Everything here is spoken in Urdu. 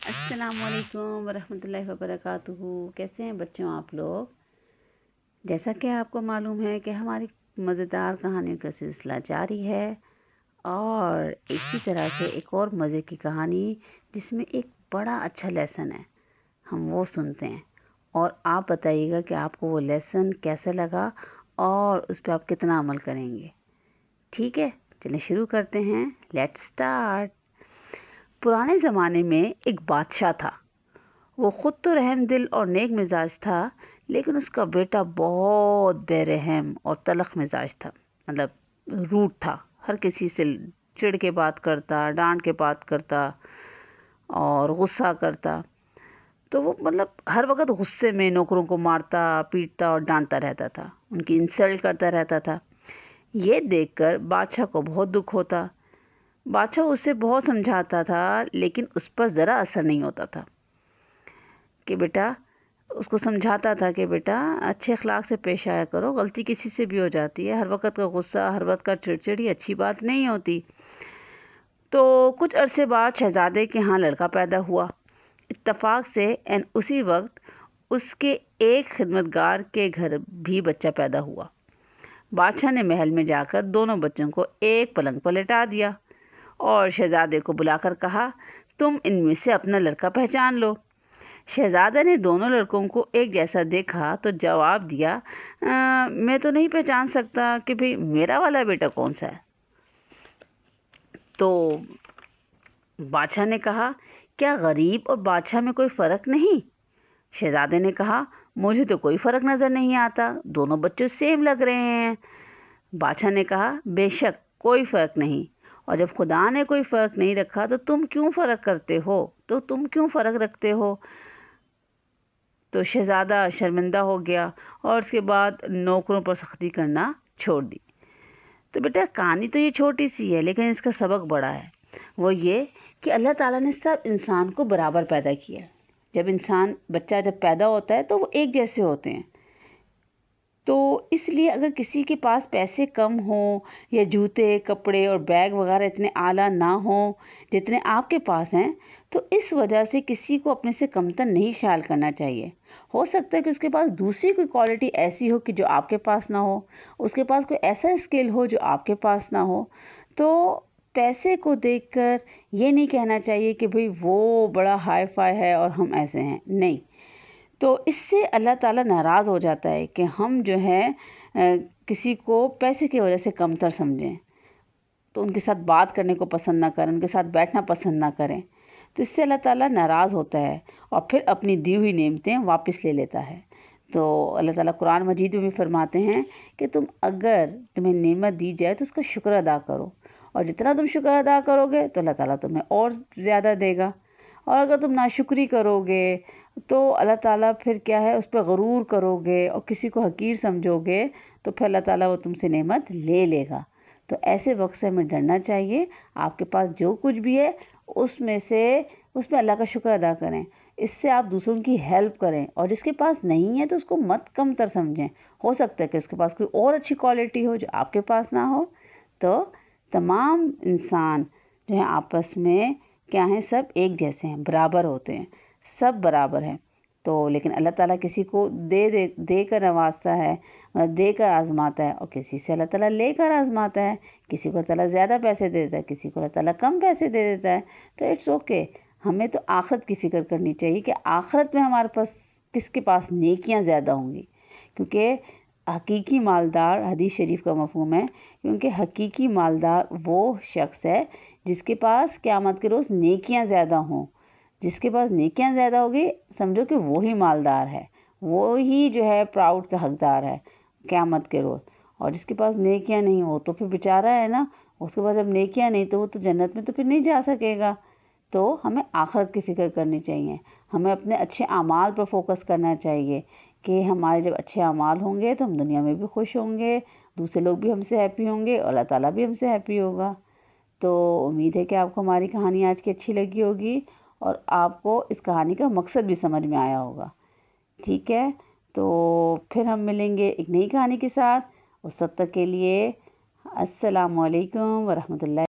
السلام علیکم ورحمۃ اللہ وبرکاتہ۔ کیسے ہیں بچوں آپ لوگ؟ جیسا کہ آپ کو معلوم ہے کہ ہماری مزیدار کہانیوں کا سلسلہ جاری ہے، اور اسی طرح سے ایک اور مزے کی کہانی جس میں ایک بڑا اچھا لیسن ہے، ہم وہ سنتے ہیں، اور آپ بتائیے گا کہ آپ کو وہ لیسن کیسا لگا اور اس پہ آپ کتنا عمل کریں گے۔ ٹھیک ہے، چلیں شروع کرتے ہیں۔ Let's start. پرانے زمانے میں ایک بادشاہ تھا۔ وہ خود تو رحم دل اور نیک مزاج تھا، لیکن اس کا بیٹا بہت بے رحم اور تلخ مزاج تھا، مطلب روٹ تھا، ہر کسی سے چڑ کے بات کرتا، ڈانٹ کے بات کرتا اور غصہ کرتا۔ تو وہ ہر وقت غصے میں نوکروں کو مارتا، پیٹتا اور ڈانٹتا رہتا تھا، ان کی انسلٹ کرتا رہتا تھا۔ یہ دیکھ کر بادشاہ کو بہت دکھ ہوتا۔ بادشاہ اسے بہت سمجھاتا تھا، لیکن اس پر ذرا اثر نہیں ہوتا تھا کہ بیٹا، اس کو سمجھاتا تھا کہ بیٹا اچھے اخلاق سے پیش آیا کرو، غلطی کسی سے بھی ہو جاتی ہے، ہر وقت کا غصہ، ہر وقت کا چڑچڑی اچھی بات نہیں ہوتی۔ تو کچھ عرصے بعد شہزادے کے ہاں لڑکا پیدا ہوا۔ اتفاق سے اسی وقت اس کے ایک خدمتگار کے گھر بھی بچہ پیدا ہوا۔ بادشاہ نے محل میں جا کر دونوں بچوں کو ایک پلنگ پر لٹا دیا اور شہزادے کو بلا کر کہا، تم ان میں سے اپنا لڑکا پہچان لو۔ شہزادے نے دونوں لڑکوں کو ایک جیسا دیکھا تو جواب دیا، میں تو نہیں پہچان سکتا کہ بھئی میرا والا بیٹا کون سا ہے۔ تو بادشاہ نے کہا، کیا غریب اور بادشاہ میں کوئی فرق نہیں؟ شہزادے نے کہا، مجھے تو کوئی فرق نظر نہیں آتا، دونوں بچے سیم لگ رہے ہیں۔ بادشاہ نے کہا، بے شک کوئی فرق نہیں، اور جب خدا نے کوئی فرق نہیں رکھا تو تم کیوں فرق رکھتے ہو؟ تو شہزادہ شرمندہ ہو گیا اور اس کے بعد نوکروں پر سختی کرنا چھوڑ دی۔ تو بیٹا کہانی تو یہ چھوٹی سی ہے، لیکن اس کا سبق بڑا ہے۔ وہ یہ کہ اللہ تعالیٰ نے سب انسان کو برابر پیدا کیا۔ جب بچہ پیدا ہوتا ہے تو وہ ایک جیسے ہوتے ہیں۔ تو اس لیے اگر کسی کے پاس پیسے کم ہوں یا جوتے، کپڑے اور بیگ وغیرہ اتنے اعلیٰ نہ ہوں جتنے آپ کے پاس ہیں، تو اس وجہ سے کسی کو اپنے سے کمتر نہیں خیال کرنا چاہیے۔ ہو سکتا ہے کہ اس کے پاس دوسری کوئی کوالٹی ایسی ہو کہ جو آپ کے پاس نہ ہو، اس کے پاس کوئی ایسا اسکل ہو جو آپ کے پاس نہ ہو۔ تو پیسے کو دیکھ کر یہ نہیں کہنا چاہیے کہ بھئی وہ بڑا ہائی فائی ہے اور ہم ایسے ہیں، نہیں۔ تو اس سے اللہ تعالیٰ ناراض ہو جاتا ہے کہ ہم جو ہے کسی کو پیسے کی وجہ سے کمتر سمجھیں، تو ان کے ساتھ بات کرنے کو پسند نہ کریں، ان کے ساتھ بیٹھنا پسند نہ کریں۔ تو اس سے اللہ تعالیٰ ناراض ہوتا ہے اور پھر اپنی دی ہوئی نعمتیں واپس لے لیتا ہے۔ تو اللہ تعالیٰ قرآن مجید میں بھی فرماتے ہیں کہ اگر تمہیں نعمت دی جائے تو اس کا شکر ادا کرو، اور جتنا تم شکر ادا کرو گے تو اللہ تعالیٰ تمہیں اور زیادہ دے گا، اور اگر تم ناشکری کرو گے تو اللہ تعالیٰ پھر کیا ہے، اس پہ غرور کرو گے اور کسی کو حقیر سمجھو گے تو پھر اللہ تعالیٰ وہ تم سے نعمت لے لے گا۔ تو ایسے وقت سے ہمیں ڈرنا چاہیے۔ آپ کے پاس جو کچھ بھی ہے اس میں اللہ کا شکر ادا کریں، اس سے آپ دوسروں کی ہیلپ کریں، اور جس کے پاس نہیں ہے تو اس کو مت کمتر سمجھیں۔ ہو سکتا ہے کہ اس کے پاس کوئی اور اچھی کوالٹی ہو جو آپ کے پاس نہ ہو۔ تو تمام انسان جو ہیں آپس میں کیا ہیں، سب ایک جیسے ہیں، برابر ہوتے ہیں، سب برابر ہیں۔ تو لیکن اللہ تعالیٰ کسی کو دے کر نوازتا ہے، دے کر آزماتا ہے، اور کسی سے اللہ تعالیٰ لے کر آزماتا ہے۔ کسی کو اللہ تعالیٰ زیادہ پیسے دے دیتا ہے، کسی کو اللہ تعالیٰ کم پیسے دے دیتا ہے۔ تو اٹس اوکے، ہمیں تو آخرت کی فکر کرنی چاہیے کہ آخرت میں ہمارے پاس کس کے پاس نیکیاں زیادہ ہوں گی، کیونکہ حقیقی مالدار، حدیث شریف کا مفہوم ہے، کیونکہ حقیقی مالدار وہ شخص ہے جس کے پاس قیامت کے روز نیکیاں زیادہ ہوں۔ جس کے پاس نیکیاں زیادہ ہوگی، سمجھو کہ وہی مالدار ہے، وہی جو ہے پراؤڈ کا حقدار ہے قیامت کے روز۔ اور جس کے پاس نیکیاں نہیں ہو تو پھر بیچارہ ہے نا، اس کے پاس جب نیکیاں نہیں تو وہ تو جنت میں تو پھر نہیں جا سکے گا۔ تو ہمیں آخرت کی فکر کرنی چاہیے، ہمیں اپنے اچھے اعمال پر فوکس کرنا چاہیے کہ ہمارے جب اچھے اعمال ہوں گے تو ہم دنیا میں بھی خوش ہوں گے، دوسرے لوگ بھی ہم سے ہیپی ہوں گے، اور اللہ تعالیٰ بھی ہم سے ہیپی ہوگا۔ تو امید ہے کہ آپ کو ہماری کہانی آج کی اچھی لگی ہوگی، اور آپ کو اس کہانی کا مقصد بھی سمجھ میں آیا ہوگا۔ ٹھیک ہے، تو پھر ہم ملیں گے ایک نئی کہانی کے ساتھ۔ اس وقت تک کے لیے السلام علیکم ورحمۃ اللہ۔